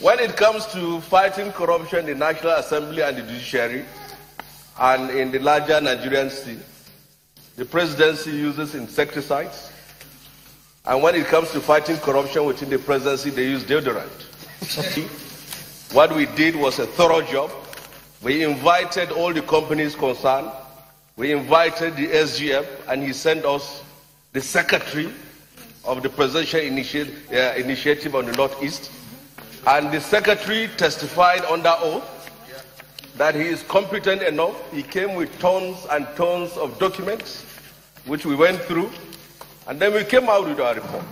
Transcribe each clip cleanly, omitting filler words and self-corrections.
When it comes to fighting corruption in the National Assembly and the judiciary, and in the larger Nigerian sea, the presidency uses insecticides. And when it comes to fighting corruption within the presidency, they use deodorant. What we did was a thorough job. We invited all the companies concerned. We invited the SGF, and he sent us the secretary of the presidential initiative on the Northeast. And the secretary testified under oath that he is competent enough. He came with tons and tons of documents, which we went through, and then we came out with our report.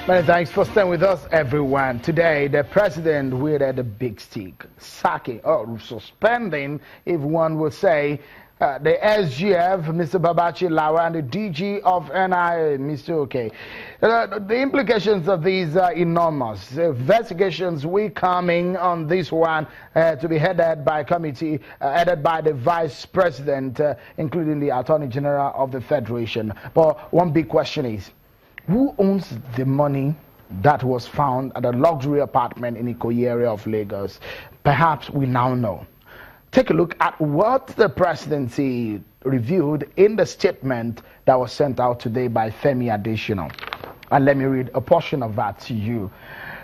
Many thanks for staying with us, everyone. Today, the president wielded a big stick, sacking or suspending, if one would say, the SGF, Mr. Babachi Lawa, and the DG of NIA, Mr. OK. The implications of these are enormous. Investigations will coming on this one to be headed by a committee headed by the Vice President, including the Attorney General of the Federation. But one big question is, who owns the money that was found at a luxury apartment in the Ikoyi area of Lagos? Perhaps we now know. Take a look at what the presidency reviewed in the statement that was sent out today by Femi Adesina. And let me read a portion of that to you.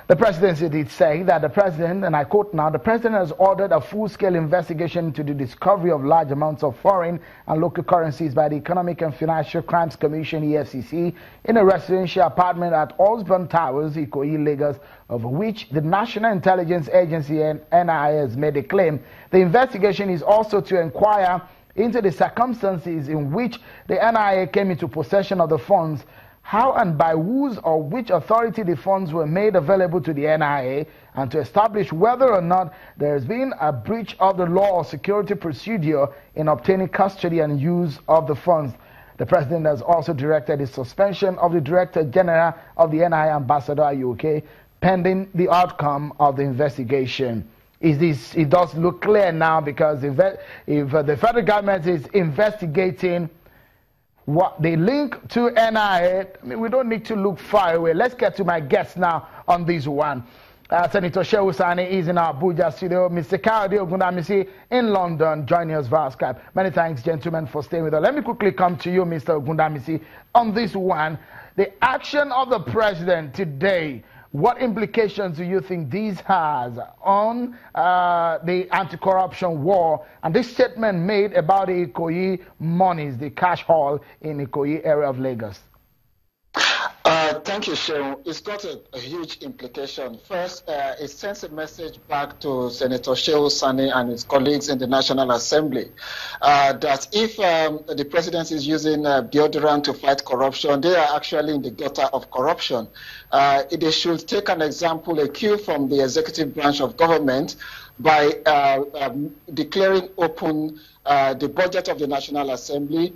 The presidency did say that the president, and I quote now, the president has ordered a full-scale investigation into the discovery of large amounts of foreign and local currencies by the Economic and Financial Crimes Commission, EFCC, in a residential apartment at Osborne Towers, Ikoyi, Lagos, of which the National Intelligence Agency and NIA has made a claim. The investigation is also to inquire into the circumstances in which the NIA came into possession of the funds, how and by whose or which authority the funds were made available to the NIA, and to establish whether or not there has been a breach of the law or security procedure in obtaining custody and use of the funds. The president has also directed the suspension of the Director General of the NIA, Ambassador UK, pending the outcome of the investigation. It does look clear now, because if the federal government is investigating what they link to NIA, I mean, we don't need to look far away. Let's get to my guest now on this one. Senator Shehu Sani is in our Abuja studio. Mr. Ogundamisi in London, joining us via Skype. Many thanks, gentlemen, for staying with us. Let me quickly come to you, Mr. Ogundamisi, on this one. The action of the president today, what implications do you think this has on the anti-corruption war and this statement made about the Ikoyi monies, the cash haul in Ikoyi area of Lagos? Thank you, Shehu. It's got a huge implication. First, it sends a message back to Senator Shehu Sani and his colleagues in the National Assembly that if the president is using deodorant to fight corruption, they are actually in the gutter of corruption. They should take an example, a cue from the executive branch of government by declaring open the budget of the National Assembly.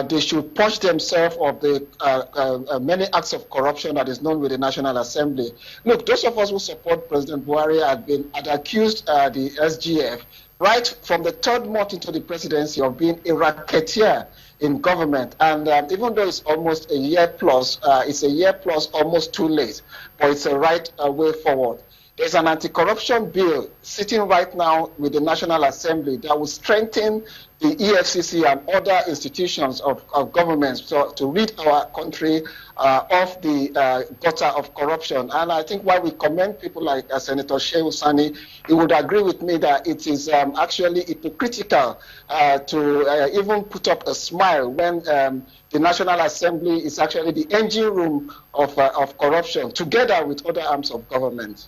They should purge themselves of the many acts of corruption that is known with the National Assembly. Look, those of us who support President Buhari had accused the SGF right from the third month into the presidency of being a racketeer in government. And even though it's almost a year plus, it's a year plus almost too late, but it's a right way forward. There's an anti-corruption bill sitting right now with the National Assembly that will strengthen the EFCC and other institutions of government to rid our country of the gutter of corruption. And I think while we commend people like Senator Shehu Sani, he would agree with me that it is actually hypocritical to even put up a smile when the National Assembly is actually the engine room of corruption, together with other arms of government.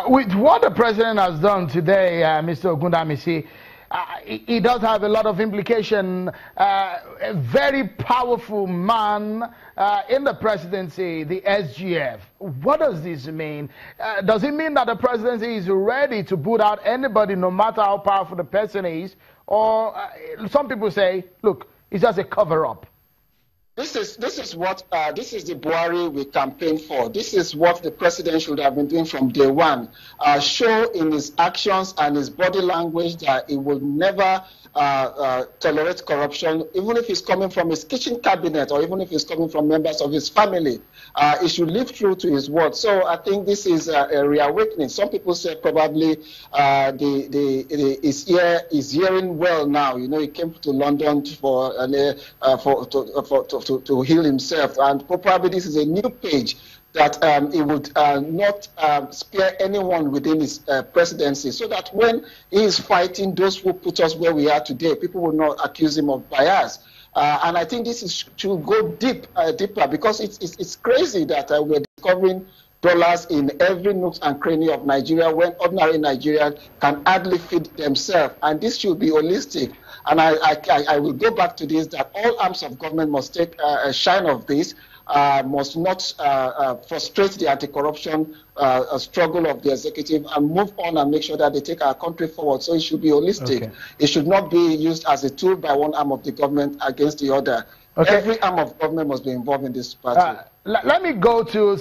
With what the president has done today, Mr. Ogundamisi, he does have a lot of implication. A very powerful man in the presidency, the SGF. What does this mean? Does it mean that the presidency is ready to boot out anybody, no matter how powerful the person is? Or some people say, look, it's just a cover-up. This is the Buhari we campaign for. This is what the president should have been doing from day one. Show in his actions and his body language that he will never tolerate corruption, even if it's coming from his kitchen cabinet or even if it's coming from members of his family. He should live true to his word. So I think this is a reawakening. Some people say probably his ear is hearing well now. You know, he came to London to heal himself, and probably this is a new page that he would not spare anyone within his presidency, so that when he is fighting those who put us where we are today, people will not accuse him of bias. And I think this should go deeper, because it's crazy that we're discovering dollars in every nook and cranny of Nigeria when ordinary Nigerians can hardly feed themselves. And this should be holistic. And I will go back to this, that all arms of government must take a shine of this, must not frustrate the anti-corruption struggle of the executive, and move on and make sure that they take our country forward. So it should be holistic. Okay. It should not be used as a tool by one arm of the government against the other. Okay. Every arm of government must be involved in this party. Let me go to